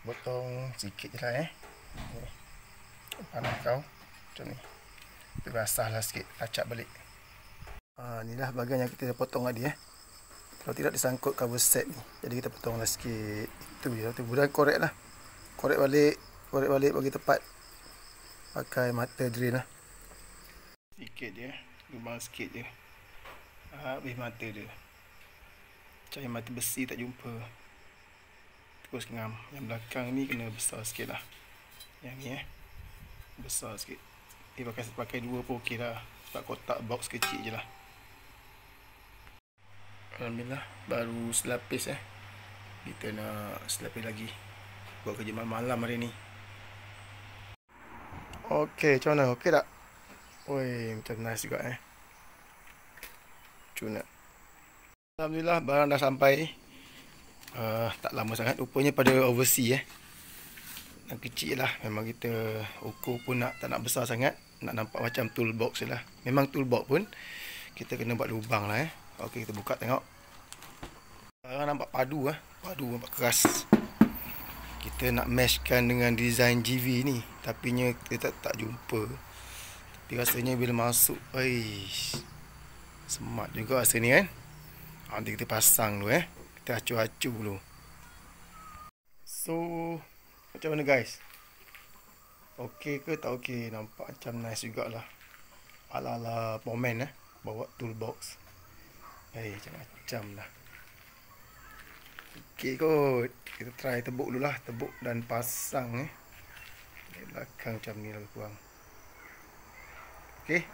Potong sikit je lah ni. Panah kau macam ni. Kita basah lah sikit, acak balik. Inilah bahagian yang kita dah potong tadi Kalau tidak disangkut cover set ni. Jadi kita potong lah sikit. Itu je. Kemudian korek lah. Korek balik bagi tepat. Pakai mata drill lah. Sikit je, lubang sikit je. Habis mata dia. Cari mata besi tak jumpa. Terus ngam. Yang belakang ni kena besar sikit lah. Yang ni besar sikit. Ni pakai dua pun okey lah. Sebab kotak box kecil je lah. Alhamdulillah baru selapis Kita nak selapis lagi. Buat kerja malam hari ni. Okey, macam mana? Okey tak? Oi, macam nice juga Cuna. Alhamdulillah barang dah sampai. Tak lama sangat. Rupanya pada overseas yang kecil lah. Memang kita ukur pun tak nak besar sangat. Nak nampak macam toolbox je lah. Memang toolbox pun kita kena buat lubang lah Okey, kita buka tengok. Barang nampak padu Padu nampak keras. Kita nak meshkan dengan design GV ni. Tapi kita tak jumpa. Tapi rasanya bila masuk, smart juga rasa ni Nanti kita pasang dulu Kita acu-acu dulu. So, macam mana guys? Okey ke tak okey? Nampak macam nice jugalah. Ala-ala Pomen bawa toolbox. Macam-macam lah. Okey kot. Kita try tebuk dulu lah. Tebuk dan pasang di belakang macam ni lebih kurang. Okey.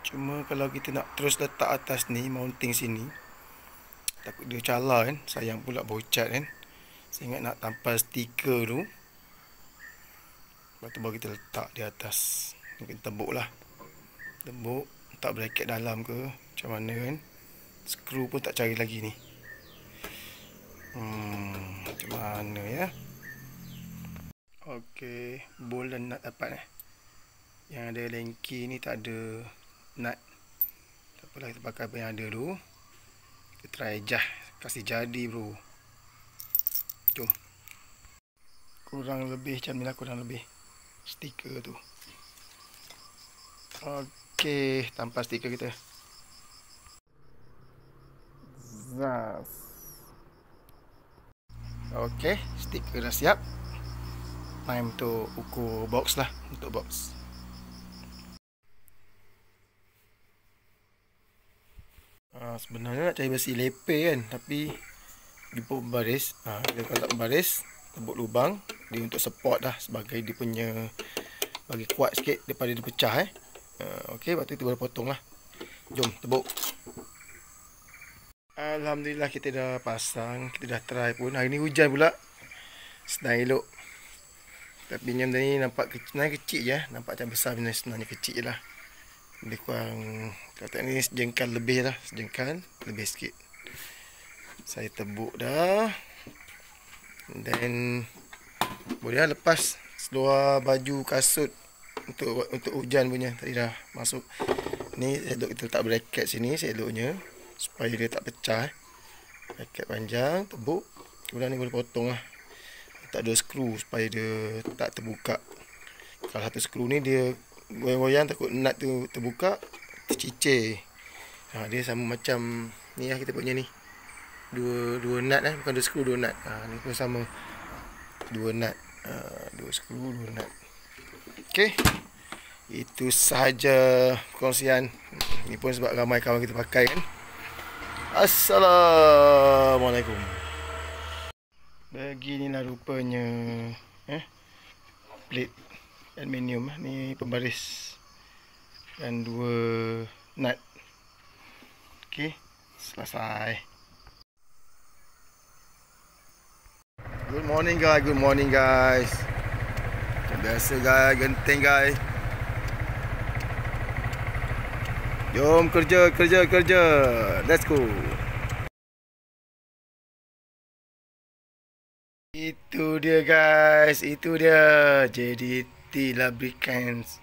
Cuma kalau kita nak terus letak atas ni, mounting sini, takut dia calar Sayang pula bocat Saya ingat nak tampal stiker tu. Lepas tu baru kita letak di atas. Mungkin tebuk lah. Tebuk. Letak bracket dalam ke macam mana Skru pun tak cari lagi ni. Macam mana Okey, bolt dan nut dapat Yang ada lengki ni tak ada nut. Tak apalah, kita pakai apa yang ada dulu. Kita try kasih jadi bro. Jom. Kurang lebih macam ni lah, kurang lebih stiker tu. Okey, tanpa stiker kita. Zas. Okey, stiker dah siap. Time untuk ukur box lah. Untuk box sebenarnya nak cari besi lepeh tapi jumpa berbaris. Dia kalau tak berbaris, tebuk lubang dia untuk support lah, sebagai dia punya bagi kuat sikit daripada dia pecah Okey, waktu tu baru potong lah. Jom tebuk. Alhamdulillah kita dah pasang. Kita dah try pun. Hari ni hujan pula. Senang elok. Tapi yang ni nampak kecil je. Nampak macam besar, sebenarnya kecil je lah. Lebih kurang, kata ni sejengkal lebih lah. Sejengkal lebih sikit. Saya tebuk dah. Dan boleh lah lepas seluar baju kasut untuk hujan punya. Tadi dah masuk. Ni elok kita letak bracket sini seloknya, supaya dia tak pecah. Bracket panjang, tebuk. Kemudian ni boleh potong lah. Letak 2 skru supaya dia tak terbuka. Kalau satu skru ni dia goyang-goyang, takut nut tu terbuka, tercicir. Dia sama macam ni lah kita punya ni. Dua nut bukan 2 skru, 2 nut. Ni pun sama. 2 nut. 2 skru, 2 nut. Okey. Itu sahaja perkongsian. Ni pun sebab ramai kawan kita pakai Assalamualaikum. Beginilah rupanya plate aluminium ni, pembaris dan 2 nut. Okey, selesai. Good morning guys. Macam biasa guys, genting guys. Jom kerja. Let's go. Itu dia guys, itu dia JDT Lubricants.